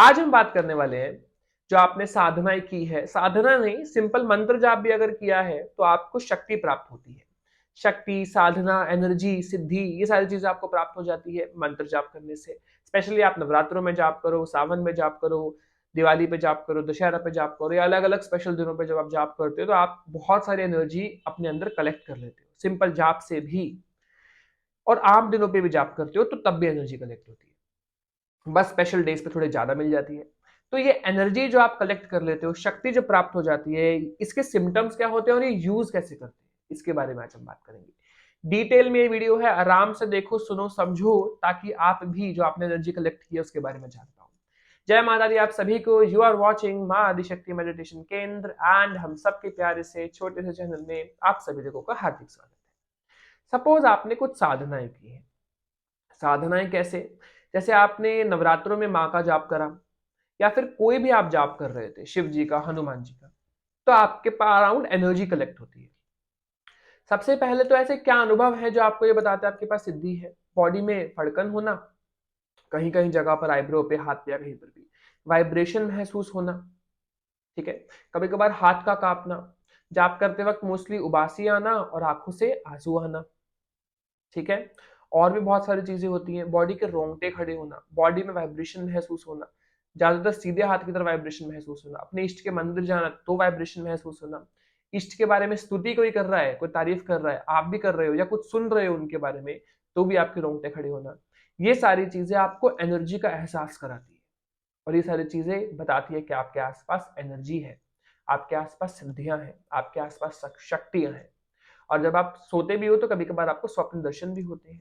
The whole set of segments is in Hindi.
आज हम बात करने वाले हैं, जो आपने साधनाएं की है, साधना नहीं सिंपल मंत्र जाप भी अगर किया है तो आपको शक्ति प्राप्त होती है। शक्ति, साधना, एनर्जी, सिद्धि, ये सारी चीजें आपको प्राप्त हो जाती है मंत्र जाप करने से। स्पेशली आप नवरात्रों में जाप करो, सावन में जाप करो, दिवाली पे जाप करो, दशहरा पे जाप करो, या अलग अलग स्पेशल दिनों पे जब आप जाप करते हो तो आप बहुत सारी एनर्जी अपने अंदर कलेक्ट कर लेते हो सिंपल जाप से भी। और आम दिनों पे भी जाप करते हो तो तब भी एनर्जी कलेक्ट होती है, बस स्पेशल डेज पे थोड़े ज्यादा मिल जाती है। तो ये एनर्जी जो आप कलेक्ट कर लेते हो, शक्ति जो प्राप्त हो जाती है, इसके सिम्टम्स क्या होते हैं और ये यूज कैसे करते हैं, इसके बारे में आज हम बात करेंगे। डिटेल में ये वीडियो है, आराम से देखो, सुनो, समझो, ताकि आप भी जो आपने एनर्जी कलेक्ट की है उसके बारे में जान पाओ। जय माता दी आप सभी को। यू आर वॉचिंग माँ आदिशक्ति मेडिटेशन केंद्र एंड हम सबके प्यारे से छोटे से चैनल में आप सभी लोगों का हार्दिक स्वागत है। सपोज आपने कुछ साधनाएं की है। साधनाएं कैसे? जैसे आपने नवरात्रों में माँ का जाप करा, या फिर कोई भी आप जाप कर रहे थे, शिव जी का, हनुमान जी का, तो आपके पास अराउंड एनर्जी कलेक्ट होती है। सबसे पहले तो ऐसे क्या अनुभव है जो आपको ये बताते हैं आपके पास सिद्धि है? बॉडी में फड़कन होना, कहीं कहीं जगह पर, आईब्रो पे, हाथ पे, या कहीं पर भी वाइब्रेशन महसूस होना। ठीक है। कभी कभार हाथ का कांपना, जाप करते वक्त मोस्टली उबासी आना और आंखों से आंसू आना। ठीक है। और भी बहुत सारी चीजें होती हैं, बॉडी के रोंगटे खड़े होना, बॉडी में वाइब्रेशन महसूस होना, ज्यादातर सीधे हाथ की तरफ वाइब्रेशन महसूस होना, अपने इष्ट के मंदिर जाना तो वाइब्रेशन महसूस होना, इष्ट के बारे में स्तुति कोई कर रहा है, कोई तारीफ कर रहा है, आप भी कर रहे हो या कुछ सुन रहे हो उनके बारे में, तो भी आपके रोंगटे खड़े होना। ये सारी चीजें आपको एनर्जी का एहसास कराती है। और ये सारी चीजें बताती है कि आपके आसपास एनर्जी है, आपके आसपास सिद्धियां हैं, आपके आसपास शक्तियां हैं। और जब आप सोते भी हो तो कभी कभार आपको स्वप्न दर्शन भी होते हैं,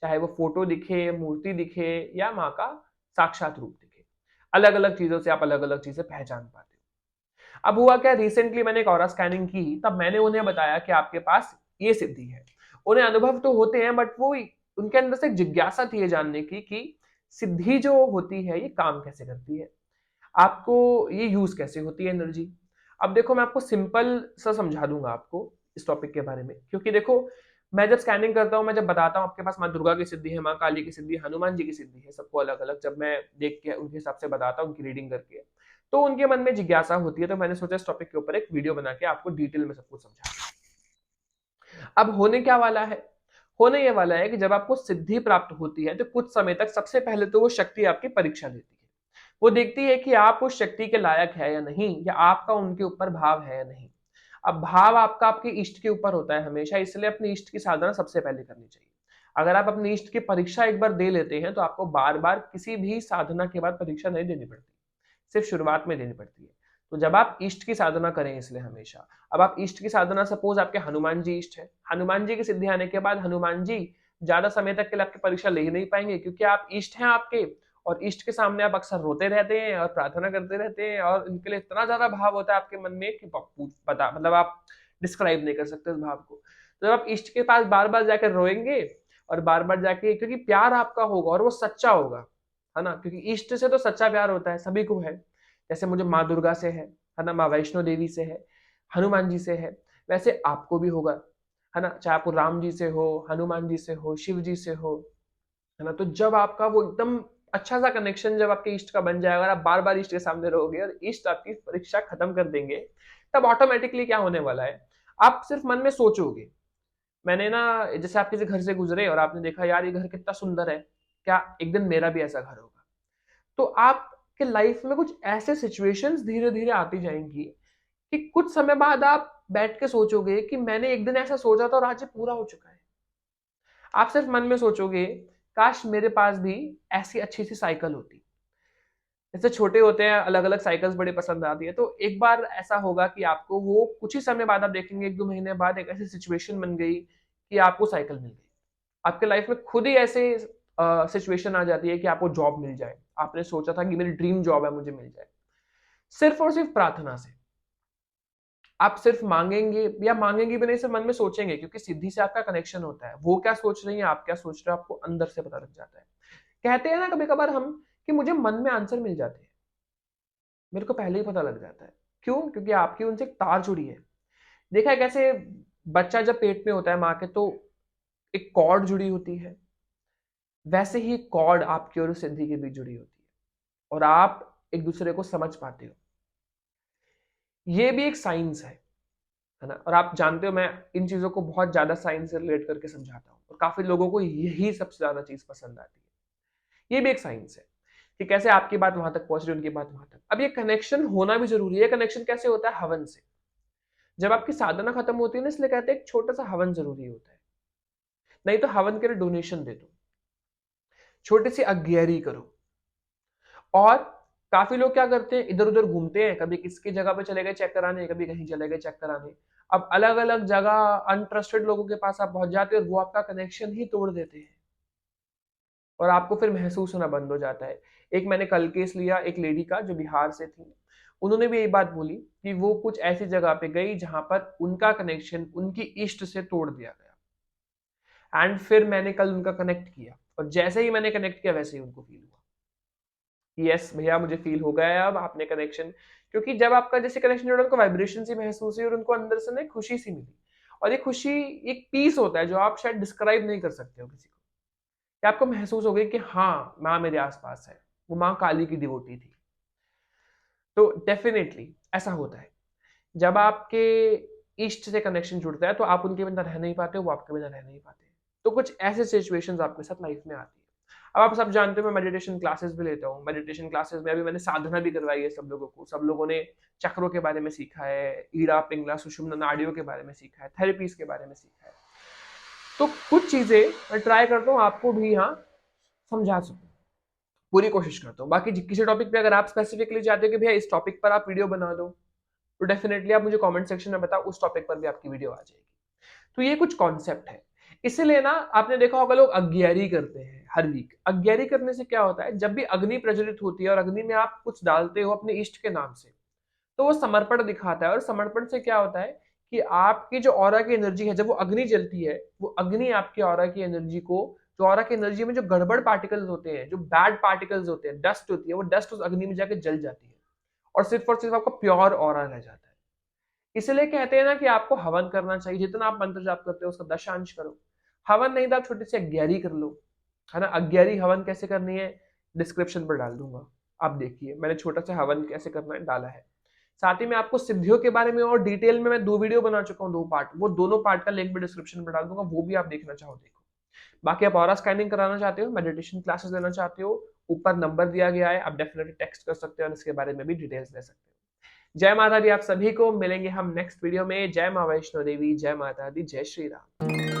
चाहे वो फोटो दिखे, मूर्ति दिखे, या माँ का साक्षात रूप दिखे। अलग अलग चीजों से आप अलग अलग चीजें पहचान पाते हो। अब हुआ क्या, रिसेंटली मैंने एक ऑरा स्कैनिंग की, तब मैंने उन्हें बताया कि आपके पास ये सिद्धि है। उन्हें अनुभव तो होते हैं, बट वो उनके अंदर से एक जिज्ञासा थी ये जानने की कि सिद्धि जो होती है ये काम कैसे करती है, आपको ये यूज कैसे होती है एनर्जी। अब देखो, मैं आपको सिंपल सा समझा दूंगा आपको इस टॉपिक के बारे में, क्योंकि देखो, मैं जब स्कैनिंग करता हूँ, मैं जब बताता हूँ आपके पास माँ दुर्गा की सिद्धि है, माँ काली की सिद्धि है, हनुमान जी की सिद्धि है, सबको अलग अलग जब मैं देख के उनके हिसाब से बताता हूँ, उनकी रीडिंग करके, तो उनके मन में जिज्ञासा होती है। तो मैंने सोचा इस टॉपिक के ऊपर एक वीडियो बना के आपको डिटेल में सब कुछ समझा। अब होने क्या वाला है? होने ये वाला है कि जब आपको सिद्धि प्राप्त होती है तो कुछ समय तक सबसे पहले तो वो शक्ति आपकी परीक्षा लेती है। वो देखती है कि आप उस शक्ति के लायक है या नहीं, या आपका उनके ऊपर भाव है या नहीं। अब भाव आपका आपके इष्ट के ऊपर होता है हमेशा, इसलिए अपने इष्ट की साधना सबसे पहले करनी चाहिए। अगर आप अपने इष्ट की परीक्षा एक बार दे लेते हैं तो आपको बार बार किसी भी साधना के बाद परीक्षा नहीं देनी पड़ती, सिर्फ शुरुआत में देनी पड़ती है। तो जब आप इष्ट की साधना करें, इसलिए हमेशा, अब आप इष्ट की साधना, सपोज आपके हनुमान जी इष्ट है, हनुमान जी की सिद्धि आने के बाद हनुमान जी ज्यादा समय तक के लिए आपकी परीक्षा ले ही नहीं पाएंगे, क्योंकि आप इष्ट हैं आपके, और इष्ट के सामने आप अक्सर रोते रहते हैं और प्रार्थना करते रहते हैं, और इनके लिए इतना ज्यादा भाव होता है आपके मन में कि पता मतलब आप डिस्क्राइब नहीं कर सकते उस भाव को। तो जब आप इष्ट के पास बार बार जाकर रोएंगे और बार बार जाके, क्योंकि प्यार आपका होगा और वो सच्चा होगा, है ना, क्योंकि इष्ट से तो सच्चा प्यार होता है, सभी को है। जैसे मुझे माँ दुर्गा से है ना, माँ वैष्णो देवी से है, हनुमान जी से है, वैसे आपको भी होगा, है ना, चाहे आपको राम जी से हो, हनुमान जी से हो, शिव जी से हो, है ना। तो जब आपका वो एकदम अच्छा सा कनेक्शन जब आपके इष्ट का बन जाएगा, आप बार बार इष्ट के सामने रहोगे और इष्ट आपकी परीक्षा खत्म कर देंगे, तब ऑटोमेटिकली क्या होने वाला है, आप सिर्फ मन में सोचोगे। मैंने ना, जैसे आप किसी घर से गुजरे और आपने देखा, यार ये घर कितना सुंदर है, क्या एक दिन मेरा भी ऐसा घर होगा? तो आपके लाइफ में कुछ ऐसे सिचुएशंस धीरे धीरे आती जाएंगी कि कुछ समय बाद आप बैठ के सोचोगे कि मैंने एक दिन ऐसा सोचा था और आज ये पूरा हो चुका है। आप सिर्फ मन में सोचोगे, काश मेरे पास भी ऐसी अच्छी सी साइकिल होती। जैसे छोटे होते हैं, अलग अलग साइकिल्स बड़ी पसंद आती है, तो एक बार ऐसा होगा कि आपको वो कुछ ही समय बाद आप देखेंगे, एक दो महीने बाद एक ऐसी सिचुएशन बन गई कि आपको साइकिल मिल गई। आपके लाइफ में खुद ही ऐसे सिचुएशन आ जाती है कि आपको जॉब मिल जाए, आपने सोचा था कि मेरी ड्रीम जॉब है, मुझे मिल जाए, सिर्फ और सिर्फ प्रार्थना से। आप सिर्फ मांगेंगे, या मांगेंगे भी नहीं, सिर्फ मन में सोचेंगे, क्योंकि सिद्धि से आपका कनेक्शन होता है। वो क्या सोच रही है, आप क्या सोच रहे हो, आपको अंदर से पता लग जाता है। कहते हैं ना कभी कभार हम कि मुझे मन में आंसर मिल जाते हैं, मेरे को पहले ही पता लग जाता है। क्यों? क्योंकि आपकी उनसे एक तार जुड़ी है। देखा है कैसे, बच्चा जब पेट में होता है माँ के, तो एक कॉर्ड जुड़ी होती है, वैसे ही कॉर्ड आपकी और उस सिद्धि के बीच जुड़ी होती है। और आप एक दूसरे को समझ पाते हो। ये भी एक साइंस है ना। और आप जानते हो मैं इन चीजों को बहुत ज्यादा साइंस से रिलेट करके समझाता हूँ और काफी लोगों को यही सबसे ज्यादा चीज पसंद आती है। ये भी एक साइंस है कि कैसे आपकी बात वहां तक पहुंच रही है, उनकी बात वहां तक। अब ये कनेक्शन होना भी जरूरी है। कनेक्शन कैसे होता है? हवन से। जब आपकी साधना खत्म होती है ना, इसलिए कहते हैं एक छोटा सा हवन जरूरी होता है। नहीं तो हवन के लिए डोनेशन दे दो, छोटी सी अग्नियारी करो। और काफी लोग क्या करते हैं, इधर उधर घूमते हैं, कभी किसकी जगह पे चले गए चेक कराने, कभी कहीं चले गए चेक कराने। अब अलग अलग जगह अनट्रस्टेड लोगों के पास आप पहुंच जाते हो और वो आपका कनेक्शन ही तोड़ देते हैं और आपको फिर महसूस होना बंद हो जाता है। एक मैंने कल केस लिया एक लेडी का जो बिहार से थी। उन्होंने भी यही बात बोली कि वो कुछ ऐसी जगह पे गई जहां पर उनका कनेक्शन उनकी इष्ट से तोड़ दिया गया। एंड फिर मैंने कल उनका कनेक्ट किया और जैसे ही मैंने कनेक्ट किया वैसे ही उनको फील हुआ कि यस भैया मुझे फील हो गया है अब आपने कनेक्शन। क्योंकि जब आपका जैसे कनेक्शन जुड़ा, उनको वाइब्रेशन सी महसूस हुई और उनको अंदर से ना खुशी सी मिली। और ये खुशी एक पीस होता है जो आप शायद डिस्क्राइब नहीं कर सकते हो किसी को, कि आपको महसूस हो गई कि हाँ माँ मेरे आसपास है। वो माँ काली की डिवोटी थी। तो डेफिनेटली ऐसा होता है जब आपके इष्ट से कनेक्शन जुड़ता है तो आप उनके बिना रह नहीं पाते, वो आपके बिना रह नहीं पाते। तो कुछ ऐसे सिचुएशंस आपके साथ लाइफ में आती है। अब आप सब जानते हो मैं मेडिटेशन क्लासेस भी लेता हूँ। मेडिटेशन क्लासेस में अभी मैंने साधना भी करवाई है सब लोगों को। सब लोगों ने चक्रों के बारे में सीखा है, ईड़ा पिंगला सुषुम्ना नाड़ियों के बारे में सीखा है, थेरेपीज के बारे में सीखा है। तो कुछ चीजें मैं ट्राई करता हूँ आपको भी यहाँ समझा सकूं, पूरी कोशिश करता हूँ। बाकी किसी टॉपिक पे अगर आप स्पेसिफिकली चाहते हो कि भैया इस टॉपिक पर आप वीडियो बना दो, तो डेफिनेटली आप मुझे कमेंट सेक्शन में बताओ, उस टॉपिक पर भी आपकी वीडियो आ जाएगी। तो ये कुछ कॉन्सेप्ट है। इसीलिए ना आपने देखा होगा लोग अग्नियारी करते हैं हर वीक। अग्नियारी करने से क्या होता है, जब भी अग्नि प्रज्वलित होती है और अग्नि में आप कुछ डालते हो अपने इष्ट के नाम से, तो वो समर्पण दिखाता है। और समर्पण से क्या होता है कि आपकी जो ऑरा की एनर्जी है, जब वो अग्नि जलती है, वो अग्नि आपकी ऑरा की एनर्जी को, जो ऑरा की एनर्जी में जो गड़बड़ पार्टिकल्स होते हैं, जो बैड पार्टिकल्स होते हैं, डस्ट होती है, वो डस्ट उस अग्नि में जाके जल जाती है और सिर्फ आपका प्योर ऑरा रह जाता है। इसलिए कहते हैं ना कि आपको हवन करना चाहिए। जितना आप मंत्र जाप करते हो उसका दशांश करो। हवन नहीं तो आप छोटी सी अग्यारी कर लो, है ना। अग्यारी हवन कैसे करनी है डिस्क्रिप्शन पर डाल दूंगा, आप देखिए मैंने छोटा सा हवन कैसे करना है डाला है। साथ ही में आपको सिद्धियों के बारे में और डिटेल में मैं 2 वीडियो बना चुका हूँ, 2 पार्ट। वो दोनों पार्ट का लिंक भी डिस्क्रिप्शन में डाल दूंगा, वो भी आप देखना चाहो देखो। बाकी आप ऑरा स्कैनिंग कराना चाहते हो, मेडिटेशन क्लासेस लेना चाहते हो, ऊपर नंबर दिया गया है, आप डेफिनेटली टेक्स्ट कर सकते हो और इसके बारे में भी डिटेल्स ले सकते हो। जय माता दी आप सभी को। मिलेंगे हम नेक्स्ट वीडियो में। जय मां वैष्णो देवी, जय माता दी, जय श्री राम।